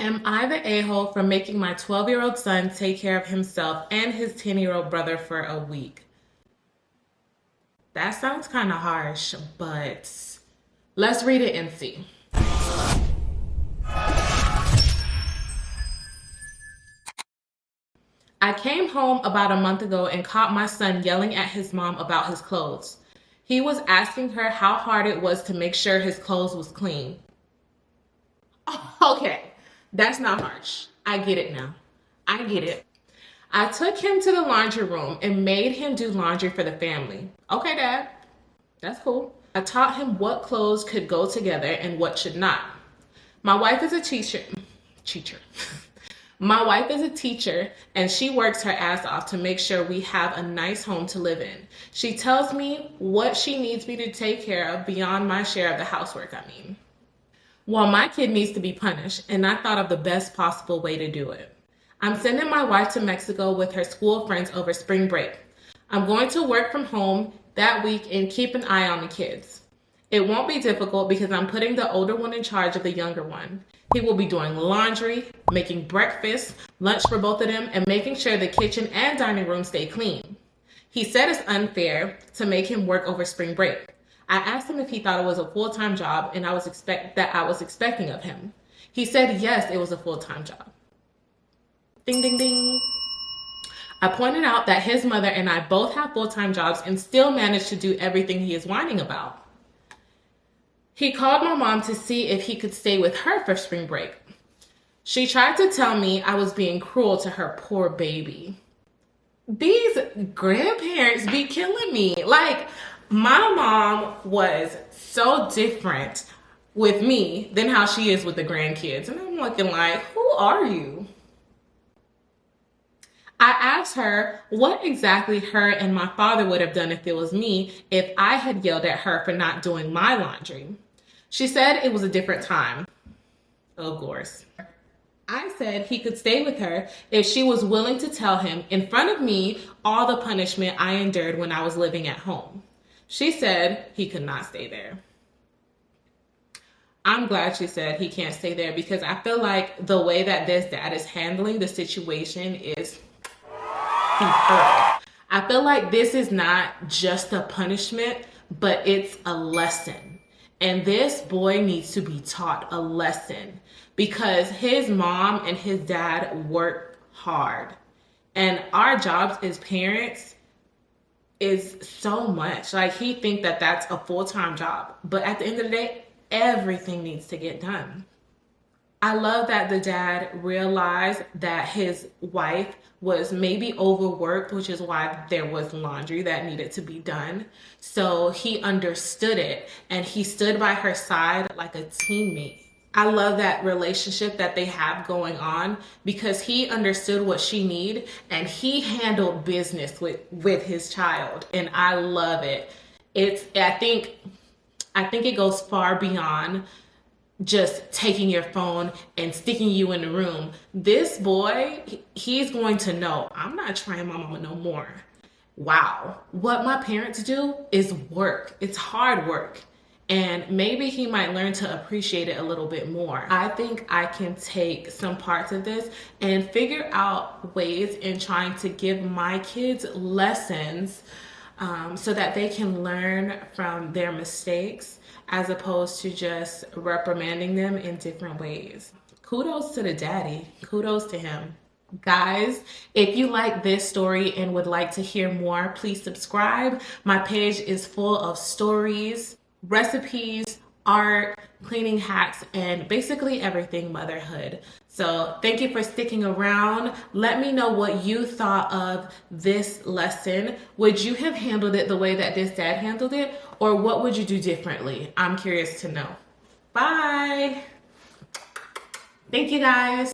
Am I the a-hole for making my 12-year-old son take care of himself and his 10-year-old brother for a week? That sounds kind of harsh, but let's read it and see. I came home about a month ago and caught my son yelling at his mom about his clothes. He was asking her how hard it was to make sure his clothes was clean. Okay, that's not harsh. I get it now. I get it. I took him to the laundry room and made him do laundry for the family. Okay, Dad, that's cool. I taught him what clothes could go together and what should not. My wife is a teacher. My wife is a teacher and she works her ass off to make sure we have a nice home to live in. She tells me what she needs me to take care of beyond my share of the housework, Well, my kid needs to be punished, and I thought of the best possible way to do it. I'm sending my wife to Mexico with her school friends over spring break. I'm going to work from home that week and keep an eye on the kids. It won't be difficult because I'm putting the older one in charge of the younger one. He will be doing laundry, making breakfast, lunch for both of them, and making sure the kitchen and dining room stay clean. He said it's unfair to make him work over spring break. I asked him if he thought it was a full-time job and I was expecting of him. He said yes, it was a full-time job. Ding, ding, ding. I pointed out that his mother and I both have full-time jobs and still manage to do everything he is whining about. He called my mom to see if he could stay with her for spring break. She tried to tell me I was being cruel to her poor baby. These grandparents be killing me. Like, my mom was so different with me than how she is with the grandkids. And I'm looking like, who are you? I asked her what exactly her and my father would have done if it was me, if I had yelled at her for not doing my laundry. She said it was a different time. Of course. I said he could stay with her if she was willing to tell him in front of me all the punishment I endured when I was living at home. She said he could not stay there. I'm glad she said he can't stay there because I feel like the way that this dad is handling the situation is superb. I feel like this is not just a punishment, but it's a lesson. And this boy needs to be taught a lesson because his mom and his dad work hard. And our jobs as parents is so much. Like, he think that that's a full-time job. But at the end of the day, everything needs to get done. I love that the dad realized that his wife was maybe overworked, which is why there was laundry that needed to be done. So he understood it and he stood by her side like a teammate. I love that relationship that they have going on because he understood what she needed and he handled business with his child. And I love it. I think it goes far beyond just taking your phone and sticking you in the room. This boy, he's going to know, I'm not trying my mama no more. Wow. What my parents do is work. It's hard work. And maybe he might learn to appreciate it a little bit more. I think I can take some parts of this and figure out ways in trying to give my kids lessons so that they can learn from their mistakes as opposed to just reprimanding them in different ways. Kudos to the daddy. Kudos to him. Guys, if you like this story and would like to hear more, please subscribe. My page is full of stories, recipes, art, cleaning hacks, and basically everything motherhood. So thank you for sticking around. Let me know what you thought of this lesson. Would you have handled it the way that this dad handled it? Or what would you do differently? I'm curious to know. Bye. Thank you guys.